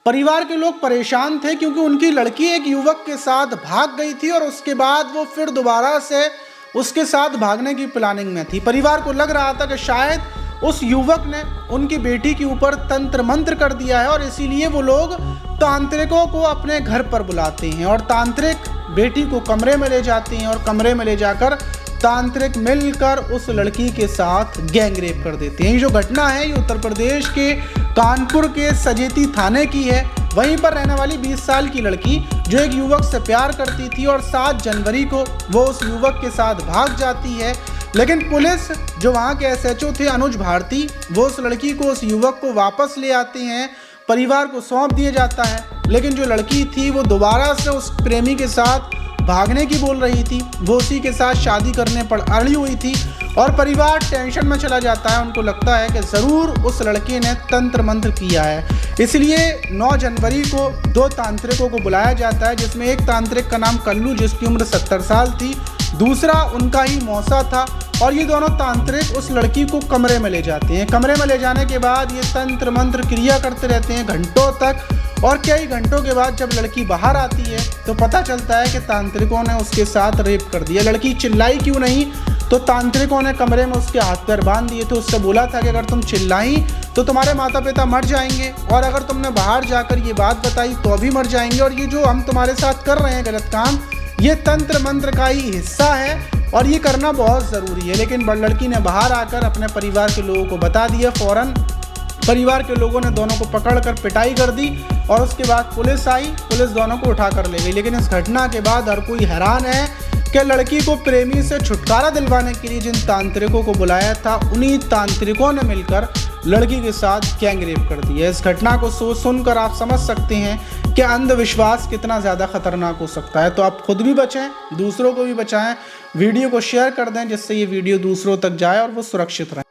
परिवार के लोग परेशान थे क्योंकि उनकी लड़की एक युवक के साथ भाग गई थी और उसके बाद वो फिर दोबारा से उसके साथ भागने की प्लानिंग में थी। परिवार को लग रहा था कि शायद उस युवक ने उनकी बेटी के ऊपर तंत्र मंत्र कर दिया है और इसीलिए वो लोग तांत्रिकों को अपने घर पर बुलाते हैं और तांत्रिक बेटी को कमरे में ले जाते हैं और कमरे में ले जाकर तांत्रिक मिलकर उस लड़की के साथ गैंग रेप कर देते हैं। ये जो घटना है ये उत्तर प्रदेश के कानपुर के सजेती थाने की है। वहीं पर रहने वाली 20 साल की लड़की जो एक युवक से प्यार करती थी और 7 जनवरी को वो उस युवक के साथ भाग जाती है, लेकिन पुलिस जो वहाँ के एसएचओ थे अनुज भारती, वो उस लड़की को उस युवक को वापस ले आते हैं, परिवार को सौंप दिया जाता है। लेकिन जो लड़की थी वो दोबारा से उस प्रेमी के साथ भागने की बोल रही थी, वो उसी के साथ शादी करने पर अड़ी हुई थी और परिवार टेंशन में चला जाता है। उनको लगता है कि ज़रूर उस लड़के ने तंत्र मंत्र किया है, इसलिए 9 जनवरी को 2 तांत्रिकों को बुलाया जाता है, जिसमें एक तांत्रिक का नाम कल्लू जिसकी उम्र 70 साल थी, दूसरा उनका ही मौसा था और ये दोनों तांत्रिक उस लड़की को कमरे में ले जाते हैं। कमरे में ले जाने के बाद ये तंत्र मंत्र क्रिया करते रहते हैं घंटों तक और कई घंटों के बाद जब लड़की बाहर आती है तो पता चलता है कि तांत्रिकों ने उसके साथ रेप कर दिया। लड़की चिल्लाई क्यों नहीं, तो तांत्रिकों ने कमरे में उसके हाथ पैर बांध दिए थे। उससे बोला था कि अगर तुम चिल्लाई तो तुम्हारे माता पिता मर जाएंगे और अगर तुमने बाहर जाकर ये बात बताई तो भी मर जाएंगे और ये जो हम तुम्हारे साथ कर रहे हैं गलत काम, ये तंत्र मंत्र का ही हिस्सा है और ये करना बहुत ज़रूरी है। लेकिन लड़की ने बाहर आकर अपने परिवार के लोगों को बता दिया। फ़ौरन परिवार के लोगों ने दोनों को पकड़कर पिटाई कर दी और उसके बाद पुलिस आई, पुलिस दोनों को उठा कर ले गई। लेकिन इस घटना के बाद हर कोई हैरान है कि लड़की को प्रेमी से छुटकारा दिलवाने के लिए जिन तांत्रिकों को बुलाया था, उन्हीं तांत्रिकों ने मिलकर लड़की के साथ गैंग रेप कर दिया। इस घटना को सुनकर आप समझ सकते हैं कि अंधविश्वास कितना ज़्यादा खतरनाक हो सकता है। तो आप खुद भी बचें, दूसरों को भी बचाएं, वीडियो को शेयर कर दें जिससे ये वीडियो दूसरों तक जाए और वो सुरक्षित रहे।